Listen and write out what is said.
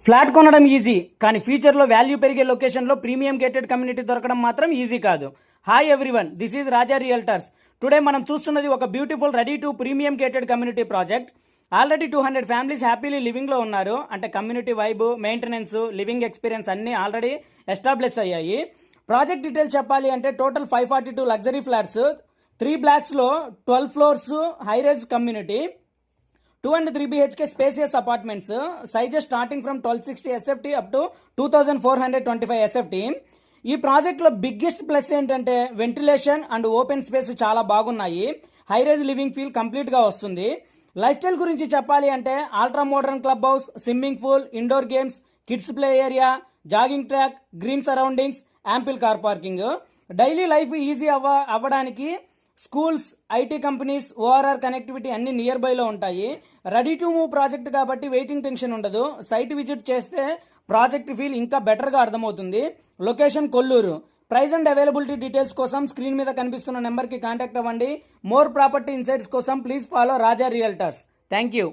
Flat కొనడం easy, కానీ ఫ్యూచర్లో వాల్యూ పెరిగే లొకేషన్లో ప్రీమియం గేటెడ్ కమ్యూనిటీ దొరకడం మాత్రం ఈజీ కాదు. Hi everyone, this is Raja realtors. Today మనం చూస్తున్నది ఒక beautiful ready to premium gated community project. Already 200 families happily లివింగ్లో ఉన్నారు. అంటే community vibe, maintenance, living experience అన్నీ ఆల్రెడీ ఎస్టాబ్లిష్ అయ్యాయి. ప్రాజెక్ట్ డీటెయిల్స్ చెప్పాలి అంటే టోటల్ 542 లగ్జరీ ఫ్లాట్స్, 3 బ్లాక్స్లో 12 floors high rise community, 2 and 3 BHK spacious apartments, sizes starting from 1260 SFT up to 2425 SFT. ఈ ప్రాజెక్ట్లో బిగ్గెస్ట్ ప్లస్ ఏంటంటే వెంటిలేషన్ అండ్ ఓపెన్ స్పేస్ చాలా బాగున్నాయి. హై రైజ్ లివింగ్ ఫీల్ కంప్లీట్గా వస్తుంది. లైఫ్ స్టైల్ గురించి చెప్పాలి అంటే ultra modern club house, swimming pool, indoor games, kids play area, jogging track, green surroundings, ample car parking. Daily life easy అవ్వడానికి schools, IT companies, ORR connectivity అన్ని near బైలో ఉంటాయి. Ready to move project కాబట్టి waiting tension ఉండదు. Site visit చేస్తే project feel ఇంకా బెటర్గా అర్థమవుతుంది. Location Kolluru. Price and availability details కోసం స్క్రీన్ మీద కనిపిస్తున్న నెంబర్కి కాంటాక్ట్ అవ్వండి. మోర్ ప్రాపర్టీ ఇన్సైట్స్ కోసం please follow Raja realtors. Thank you.